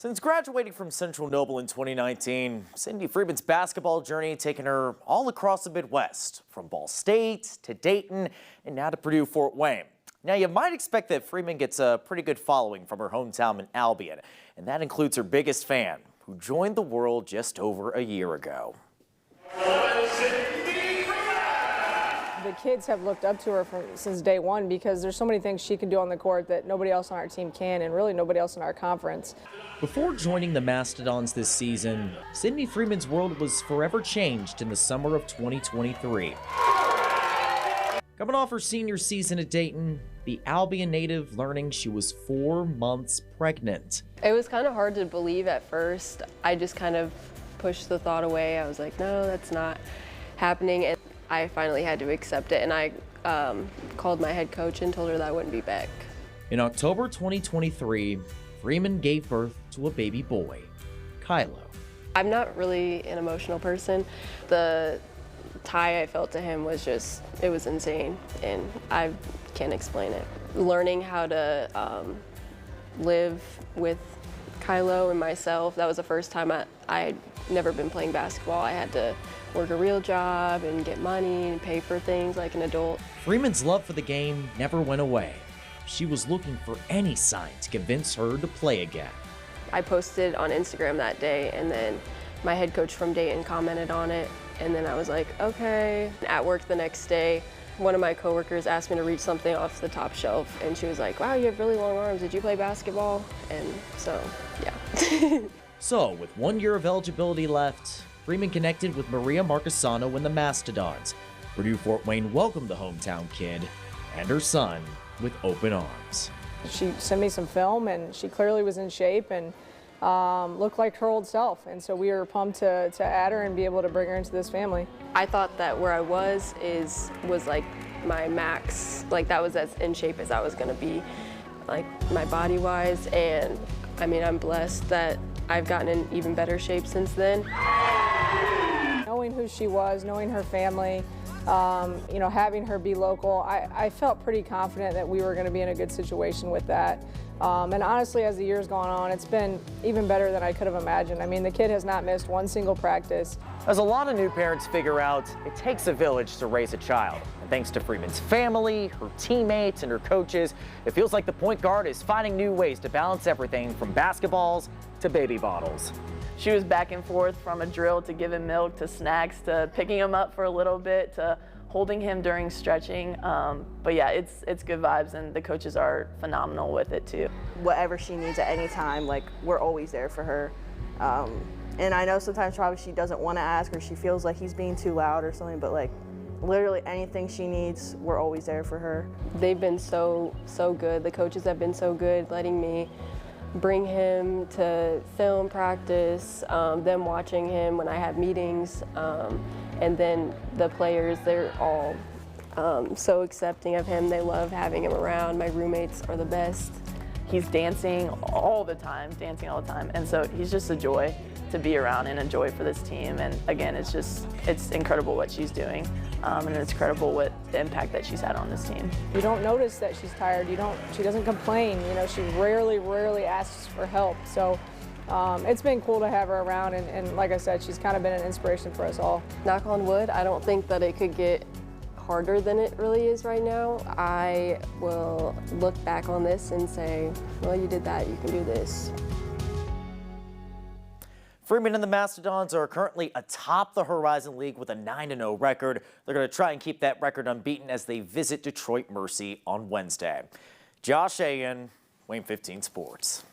Since graduating from Central Noble in 2019, Cindy Freeman's basketball journey taken her all across the Midwest, from Ball State to Dayton and now to Purdue Fort Wayne. Now, you might expect that Freeman gets a pretty good following from her hometown in Albion, and that includes her biggest fan, who joined the world just over a year ago. The kids have looked up to her since day one because there's so many things she can do on the court that nobody else on our team can, and really nobody else in our conference. Before joining the Mastodons this season, Cindy Freeman's world was forever changed in the summer of 2023. Coming off her senior season at Dayton, the Albion native learning she was 4 months pregnant. It was kind of hard to believe at first. I just kind of pushed the thought away. I was like, no, that's not happening. And I finally had to accept it, and I called my head coach and told her that I wouldn't be back. In October 2023, Freeman gave birth to a baby boy, Kylo. I'm not really an emotional person. The tie I felt to him was just, it was insane, and I can't explain it. Learning how to live with Kylo and myself, that was the first time I'd never been playing basketball. I had to work a real job and get money and pay for things like an adult. Freeman's love for the game never went away. She was looking for any sign to convince her to play again. I posted on Instagram that day, and then my head coach from Dayton commented on it, and then I was like, okay. At work the next day, one of my coworkers asked me to reach something off the top shelf, and she was like, wow, you have really long arms. Did you play basketball? And so, yeah. So, with 1 year of eligibility left, Freeman connected with Maria Marcasano and the Mastodons. Purdue Fort Wayne welcomed the hometown kid and her son with open arms. She sent me some film, and she clearly was in shape and looked like her old self. And so we were pumped to add her and be able to bring her into this family. I thought that where I was like my max, like that was as in shape as I was gonna be, like my body-wise. And I mean, I'm blessed that I've gotten in even better shape since then. Knowing who she was, knowing her family, having her be local, I felt pretty confident that we were going to be in a good situation with that. And honestly, as the year's gone on, it's been even better than I could have imagined. I mean, the kid has not missed one single practice. As a lot of new parents figure out, it takes a village to raise a child. And thanks to Freeman's family, her teammates, and her coaches, it feels like the point guard is finding new ways to balance everything from basketballs to baby bottles. She was back and forth from a drill to giving milk to snacks to picking him up for a little bit to holding him during stretching. But yeah, it's good vibes, and the coaches are phenomenal with it too. Whatever she needs at any time, like, we're always there for her. And I know sometimes probably she doesn't want to ask, or she feels like he's being too loud or something, but like literally anything she needs, we're always there for her. They've been so good. The coaches have been so good, letting me bring him to film practice, them watching him when I have meetings, and then the players, they're all so accepting of him. They love having him around. My roommates are the best. He's dancing all the time, and so he's just a joy to be around and a joy for this team. And again, it's incredible what she's doing, and it's incredible what the impact that she's had on this team. You don't notice that she's tired. She doesn't complain. She rarely asks for help. So it's been cool to have her around, and like I said, she's kind of been an inspiration for us all. Knock on wood, I don't think that it could get harder than it really is right now. I will look back on this and say, well, you did that, you can do this. Freeman and the Mastodons are currently atop the Horizon League with a 9-0 record. They're going to try and keep that record unbeaten as they visit Detroit Mercy on Wednesday. Josh Ayen, Wayne 15 Sports.